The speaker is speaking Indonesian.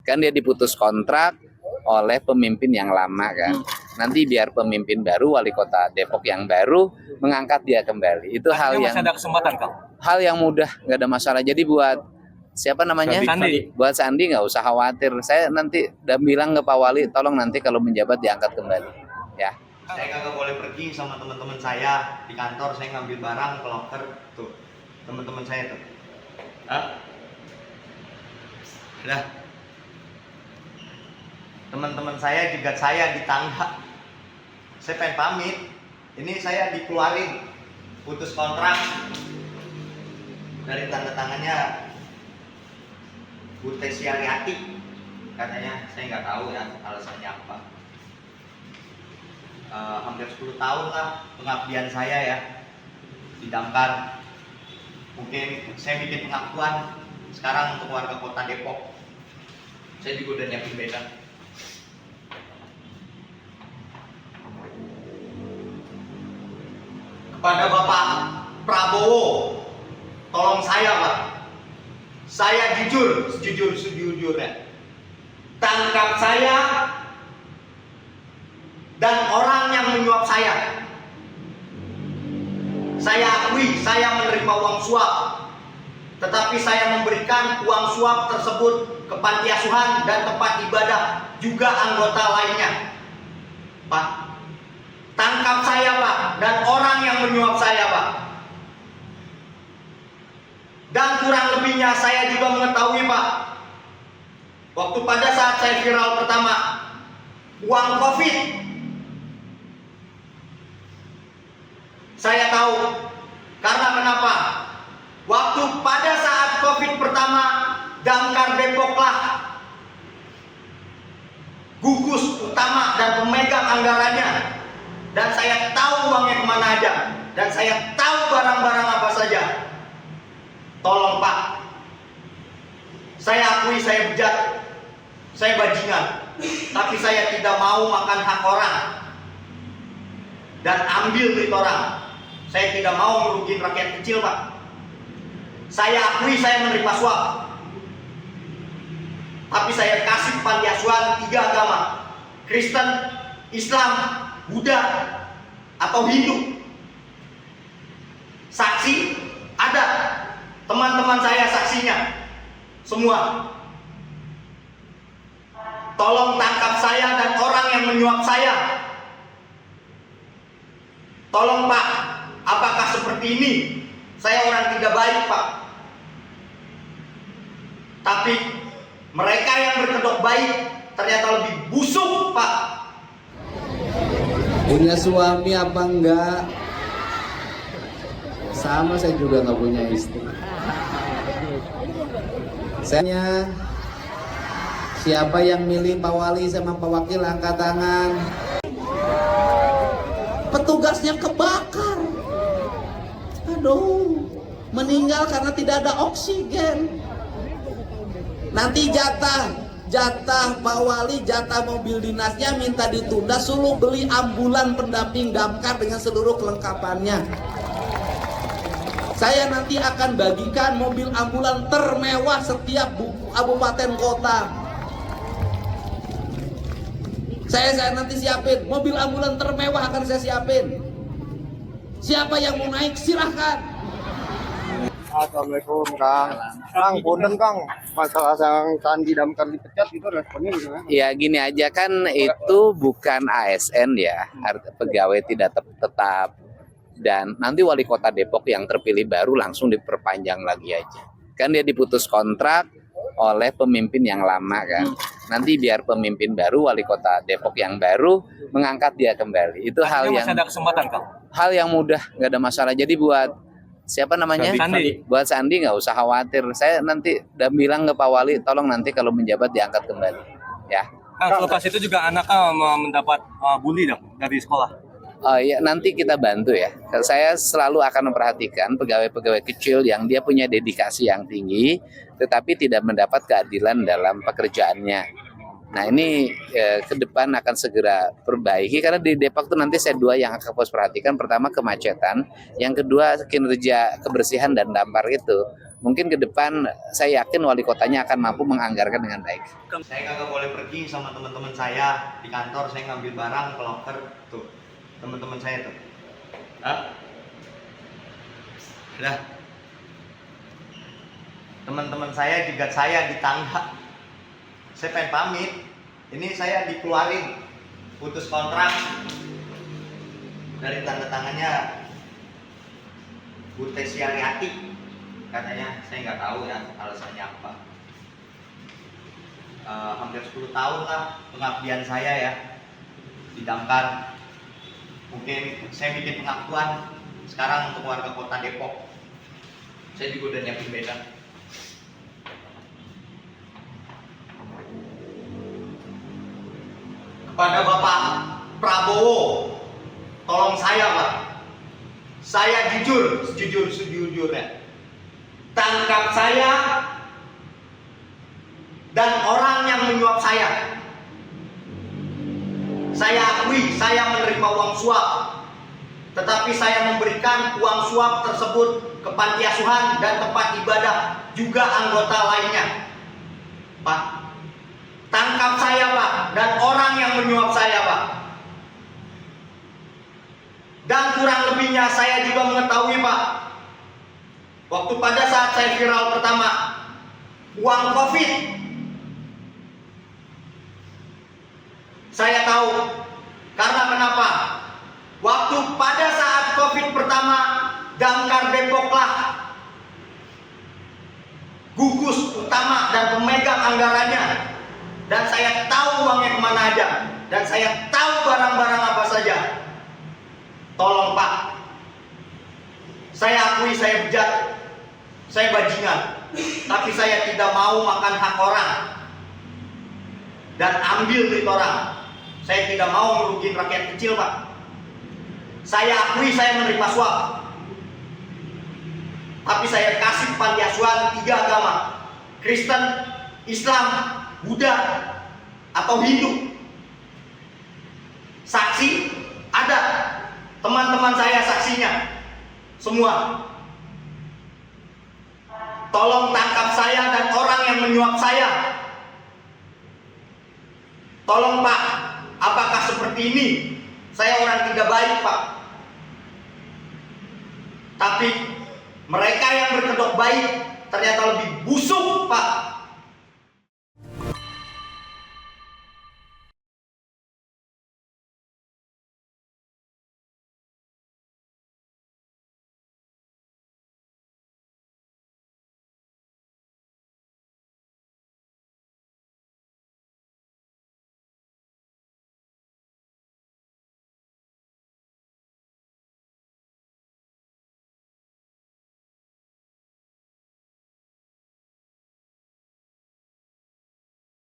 Kan dia diputus kontrak oleh pemimpin yang lama kan. Nanti biar pemimpin baru, wali kota Depok yang baru mengangkat dia kembali. Itu hal yang masih ada kesempatan, Kang. Hal yang mudah, nggak ada masalah. Jadi buat siapa namanya? Sandi. Buat Sandi nggak usah khawatir. Saya nanti udah bilang ke Pak Wali, tolong nanti kalau menjabat diangkat kembali. Ya. Saya kagak boleh pergi sama teman-teman saya di kantor. Saya ngambil barang ke locker tuh, teman-teman saya tuh. Udah. Teman-teman saya juga saya di tangga. Saya pengen pamit. Ini saya dikeluarin, putus kontrak. Dari tanda tangannya Bu Tesi Ariati, katanya. Saya nggak tahu ya alasannya apa. Hampir 10 tahun lah pengabdian saya ya di Damkar. Mungkin saya bikin pengakuan sekarang untuk warga kota Depok. Saya juga udah nyiapin beda. Kepada Bapak Prabowo, tolong saya Pak. Saya jujur, sejujur-sejujurnya. Tangkap saya dan orang yang menyuap saya. Saya akui saya menerima uang suap, tetapi saya memberikan uang suap tersebut ke panti asuhan dan tempat ibadah, juga anggota lainnya. Pak, tangkap saya Pak, dan orang yang menyuap saya Pak. Dan kurang lebihnya saya juga mengetahui Pak, waktu pada saat saya viral pertama, uang COVID, saya tahu. Karena kenapa? Waktu pada saat COVID pertama, Damkar Depoklah gugus utama dan pemegang anggarannya. Dan saya tahu uangnya kemana aja. Dan saya tahu barang-barang apa saja. Tolong Pak, saya akui saya bejat, saya bajingan, tapi saya tidak mau makan hak orang dan ambil duit orang. Saya tidak mau merugikan rakyat kecil Pak. Saya akui saya menerima suap, tapi saya kasih panti asuhan 3 agama, Kristen, Islam, Buddha, atau Hindu. Saksi ada, teman-teman saya saksinya semua. Tolong tangkap saya dan orang yang menyuap saya. Tolong Pak, apakah seperti ini? Saya orang tidak baik Pak, tapi mereka yang berkedok baik ternyata lebih busuk Pak. Punya suami apa enggak? Sama, saya juga nggak punya istri. Saya, siapa yang milih Pak Wali sama Pak Wakil angkat tangan. Petugasnya kebakar. Aduh, meninggal karena tidak ada oksigen. Nanti jatah Pak Wali, jatah mobil dinasnya minta ditunda, suruh beli ambulan pendamping damkar dengan seluruh kelengkapannya. Saya nanti akan bagikan mobil ambulan termewah setiap kabupaten kota. Saya nanti siapin mobil ambulan termewah, akan saya siapin. Siapa yang mau naik silahkan. Assalamualaikum Kang. Kang, punten Kang, masalah yang Sandi Damkar dipecat itu responnya gimana? Ya gini aja kan, itu bukan ASN ya, pegawai tidak tetap. Dan nanti wali kota Depok yang terpilih baru langsung diperpanjang lagi aja. Kan dia diputus kontrak oleh pemimpin yang lama kan. Nanti biar pemimpin baru, wali kota Depok yang baru mengangkat dia kembali. Itu hal yang masih ada kesempatan, Kang. Hal yang mudah, nggak ada masalah. Jadi buat siapa namanya? Sandi. Buat Sandi nggak usah khawatir. Saya nanti udah bilang ke Pak Wali, tolong nanti kalau menjabat diangkat kembali. Ya. Kang, selepas itu juga anaknya mendapat bully dong dari sekolah. Oh ya, nanti kita bantu ya. Saya selalu akan memperhatikan pegawai-pegawai kecil yang dia punya dedikasi yang tinggi, tetapi tidak mendapat keadilan dalam pekerjaannya. Nah ini ke depan akan segera perbaiki, karena di Depok itu nanti saya 2 yang akan fokus perhatikan. Pertama kemacetan, yang kedua kinerja kebersihan dan dampar itu. Mungkin ke depan saya yakin wali kotanya akan mampu menganggarkan dengan baik. Saya kagak boleh pergi sama teman-teman saya di kantor. Saya ngambil barang ke locker tuh, teman-teman saya tuh. Udah. Teman-teman saya juga saya di tangga. Saya pengen pamit. Ini saya dikeluarin, putus kontrak. Dari tanda tangannya Bu Tesi Ariati. Katanya, saya nggak tahu ya alasannya apa. Hampir 10 tahun lah pengabdian saya ya di Damkar. Mungkin saya bikin pengakuan sekarang untuk warga kota Depok. Saya juga udah nyiapin beda. Kepada Bapak Prabowo, tolong saya Pak. Saya jujur, sejujurnya. Tangkap saya dan orang yang menyuap saya. Saya akui saya menerima uang suap, tetapi saya memberikan uang suap tersebut ke panti asuhan dan tempat ibadah juga anggota lainnya. Pak, tangkap saya Pak dan orang yang menyuap saya Pak. Dan kurang lebihnya saya juga mengetahui Pak, waktu pada saat saya viral pertama, uang COVID, saya tahu. Karena kenapa? Waktu pada saat COVID pertama, Damkar Depoklah gugus utama dan pemegang anggarannya. Dan saya tahu uangnya kemana aja. Dan saya tahu barang-barang apa saja. Tolong Pak, saya akui saya bejat, saya bajingan, tapi saya tidak mau makan hak orang dan ambil duit orang. Saya tidak mau merugikan rakyat kecil Pak. Saya akui saya menerima suap, tapi saya kasih panti asuhan 3 agama, Kristen, Islam, Buddha, atau Hindu. Saksi ada, teman-teman saya saksinya semua. Tolong tangkap saya dan orang yang menyuap saya. Tolong Pak, apakah seperti ini? Saya orang tidak baik Pak, tapi mereka yang berkedok baik ternyata lebih busuk Pak.